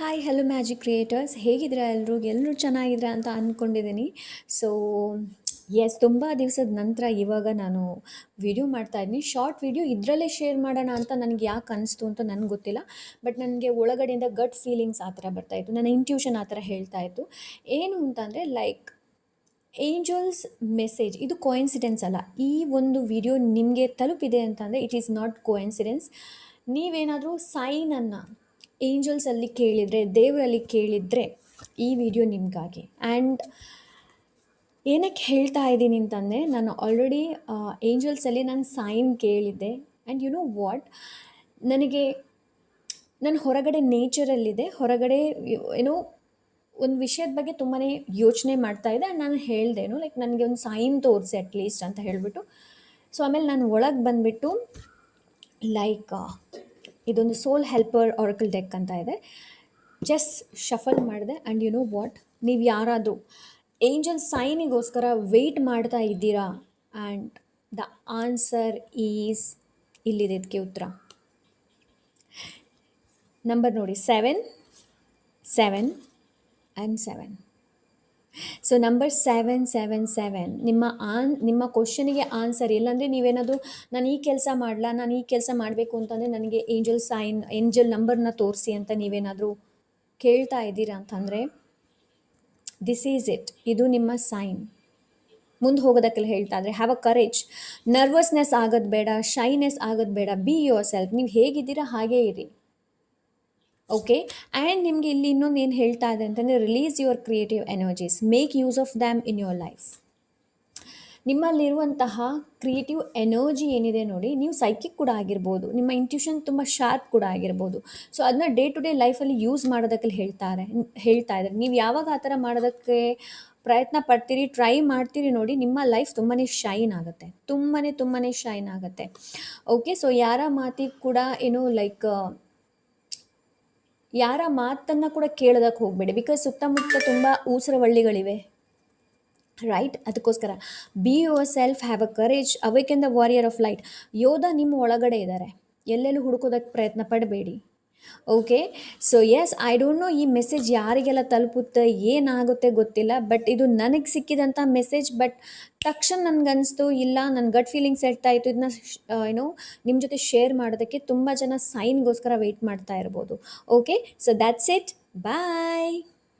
Hi hello magic creators ಹೇಗಿದ್ದೀರಾ ಎಲ್ಲರೂ ಚೆನ್ನಾಗಿದ್ದೀರಾ ಅಂತ ಅಂದ್ಕೊಂಡಿದ್ದೀನಿ. ಸೊ ತುಂಬ ದಿವಸದ ನಂತರ ಇವಾಗ ನಾನು ವಿಡಿಯೋ ಮಾಡ್ತಾಯಿದ್ದೀನಿ. ಶಾರ್ಟ್ ವಿಡಿಯೋ ಇದರಲ್ಲೇ ಶೇರ್ ಮಾಡೋಣ ಅಂತ ನನಗೆ ಯಾಕೆ ಅನಿಸ್ತು ಅಂತ ನನಗೆ ಗೊತ್ತಿಲ್ಲ. ಬಟ್ ನನಗೆ ಒಳಗಡೆಯಿಂದ ಗಟ್ ಫೀಲಿಂಗ್ಸ್ ಆ ಥರ ಬರ್ತಾಯಿತ್ತು, ನನ್ನ ಇಂಟ್ಯೂಷನ್ ಆ ಥರ ಹೇಳ್ತಾ ಇತ್ತು. ಏನು ಅಂತಂದರೆ ಲೈಕ್ ಏಂಜಲ್ಸ್ ಮೆಸೇಜ್ ಇದು ಕೋಇನ್ಸಿಡೆನ್ಸ್ ಅಲ್ಲ. ಈ ಒಂದು ವಿಡಿಯೋ ನಿಮಗೆ ತಲುಪಿದೆ ಅಂತಂದರೆ ಇಟ್ ಈಸ್ ನಾಟ್ ಕೋಇನ್ಸಿಡೆನ್ಸ್. ನೀವೇನಾದರೂ ಸೈನನ್ನು ಏಂಜಲ್ಸಲ್ಲಿ ಕೇಳಿದರೆ, ದೇವರಲ್ಲಿ ಕೇಳಿದರೆ ಈ ವಿಡಿಯೋ ನಿಮಗಾಗಿ. ಆ್ಯಂಡ್ ಏನಕ್ಕೆ ಹೇಳ್ತಾ ಇದ್ದೀನಿ ಅಂತಂದರೆ, ನಾನು ಆಲ್ರೆಡಿ ಏಂಜಲ್ಸಲ್ಲಿ ನಾನು ಸೈನ್ ಕೇಳಿದ್ದೆ. ಆ್ಯಂಡ್ ಯು ನೋ ವಾಟ್, ನನಗೆ ನಾನು ಹೊರಗಡೆ ನೇಚರಲ್ಲಿದೆ, ಹೊರಗಡೆ ಏನೋ ಒಂದು ವಿಷಯದ ಬಗ್ಗೆ ತುಂಬಾ ಯೋಚನೆ ಮಾಡ್ತಾಯಿದ್ದೆ. ಆ್ಯಂಡ್ ನಾನು ಹೇಳ್ದೇನು ಲೈಕ್ ನನಗೆ ಒಂದು ಸೈನ್ ತೋರಿಸಿ ಅಟ್ಲೀಸ್ಟ್ ಅಂತ ಹೇಳಿಬಿಟ್ಟು. ಸೊ ಆಮೇಲೆ ನಾನು ಒಳಗೆ ಬಂದುಬಿಟ್ಟು ಲೈಕ್ ಇದೊಂದು ಸೋಲ್ ಹೆಲ್ಪರ್ ಆರಕಲ್ ಡೆಕ್ ಅಂತ ಇದೆ, ಜಸ್ಟ್ ಶಫಲ್ ಮಾಡಿದೆ. ಆ್ಯಂಡ್ ಯು ನೋ ವಾಟ್, ನೀವು ಯಾರಾದರೂ ಏಂಜಲ್ ಸೈನಿಗೋಸ್ಕರ ವೆಯ್ಟ್ ಮಾಡ್ತಾ ಇದ್ದೀರಾ, ಆ್ಯಂಡ್ ದ ಆನ್ಸರ್ ಈಸ್ ಇಲ್ಲಿದೆ. ಇದಕ್ಕೆ ಉತ್ತರ ನಂಬರ್ ನೋಡಿ, 7 7 ಆ್ಯಂಡ್ 7. ಸೊ ನಂಬರ್ 777 ನಿಮ್ಮ ಕ್ವಶನಿಗೆ ಆನ್ಸರ್. ಇಲ್ಲಾಂದರೆ ನೀವೇನಾದರೂ ನಾನು ಈ ಕೆಲಸ ಮಾಡಲ, ನಾನು ಈ ಕೆಲಸ ಮಾಡಬೇಕು ಅಂತಂದರೆ ನನಗೆ ಏಂಜಲ್ ನಂಬರ್ನ ತೋರಿಸಿ ಅಂತ ನೀವೇನಾದರೂ ಕೇಳ್ತಾ ಇದ್ದೀರಾ ಅಂತಂದರೆ ದಿಸ್ ಈಸ್ ಇಟ್. ಇದು ನಿಮ್ಮ ಸೈನ್. ಮುಂದೆ ಹೋಗೋದಕ್ಕೆಲ್ಲ ಹೇಳ್ತಾ ಇದ್ರೆ ಹ್ಯಾವ್ ಅ ಕರೇಜ್. ನರ್ವಸ್ನೆಸ್ ಆಗೋದು ಬೇಡ, ಶೈನೆಸ್ ಆಗೋದು ಬೇಡ. Be your self. ನೀವು ಹೇಗಿದ್ದೀರಾ ಹಾಗೇ ಇರಿ. ಓಕೆ. ಆ್ಯಂಡ್ ನಿಮಗೆ ಇಲ್ಲಿ ಇನ್ನೊಂದು ಏನು ಹೇಳ್ತಾ ಇದೆ ಅಂತಂದರೆ, release your creative energies, make use of them in your life. ನಿಮ್ಮಲ್ಲಿರುವಂತಹ ಕ್ರಿಯೇಟಿವ್ ಎನರ್ಜಿ ಏನಿದೆ ನೋಡಿ, ನೀವು ಸೈಕಿಕ್ ಕೂಡ ಆಗಿರ್ಬೋದು, ನಿಮ್ಮ ಇಂಟ್ಯೂಷನ್ ತುಂಬ ಶಾರ್ಪ್ ಕೂಡ ಆಗಿರ್ಬೋದು. ಸೊ ಅದನ್ನ ಡೇ ಟು ಡೇ ಲೈಫಲ್ಲಿ ಯೂಸ್ ಮಾಡೋದಕ್ಕೆ ಹೇಳ್ತಾ ಇದ್ದಾರೆ. ನೀವು ಯಾವಾಗ ಆ ಥರ ಮಾಡೋದಕ್ಕೆ ಪ್ರಯತ್ನ ಪಡ್ತೀರಿ, ಟ್ರೈ ಮಾಡ್ತೀರಿ ನೋಡಿ, ನಿಮ್ಮ ಲೈಫ್ ತುಂಬಾ ಶೈನ್ ಆಗುತ್ತೆ, ತುಂಬಾ ಶೈನ್ ಆಗುತ್ತೆ. ಓಕೆ. ಸೊ ಯಾರ ಮಾತಿಗೆ ಕೂಡ ಏನೋ ಲೈಕ್ ಯಾರ ಮಾತನ್ನು ಕೂಡ ಕೇಳೋದಕ್ಕೆ ಹೋಗಬೇಡಿ. ಬಿಕಾಸ್ ಸುತ್ತಮುತ್ತ ತುಂಬ ಊಸರವಳ್ಳಿಗಳಿವೆ, ರೈಟ್? ಅದಕ್ಕೋಸ್ಕರ be yourself, have a courage, awaken the warrior of light. ಯೋಧ ನಿಮ್ಮ ಒಳಗಡೆ ಇದ್ದಾರೆ, ಎಲ್ಲೆಲ್ಲೂ ಹುಡುಕೋದಕ್ಕೆ ಪ್ರಯತ್ನ ಪಡಬೇಡಿ. Okay. So yes, I don't know ಈ ಮೆಸೇಜ್ ಯಾರಿಗೆಲ್ಲ ತಲುಪುತ್ತೆ, ಏನಾಗುತ್ತೆ ಗೊತ್ತಿಲ್ಲ. ಬಟ್ ಇದು ನನಗೆ ಸಿಕ್ಕಿದಂಥ ಮೆಸೇಜ್. ಬಟ್ ತಕ್ಷಣ ನನಗನ್ನಿಸ್ತು, ಇಲ್ಲ ನನ್ನ ಗಟ್ ಫೀಲಿಂಗ್ಸ್ ಹೇಳ್ತಾ ಇತ್ತು, ಇದನ್ನ ಏನೋ ನಿಮ್ಮ ಜೊತೆ ಶೇರ್ ಮಾಡೋದಕ್ಕೆ. ತುಂಬ ಜನ ಸೈನ್ಗೋಸ್ಕರ ವೆಯ್ಟ್ ಮಾಡ್ತಾ ಇರ್ಬೋದು. Okay. So that's it. Bye.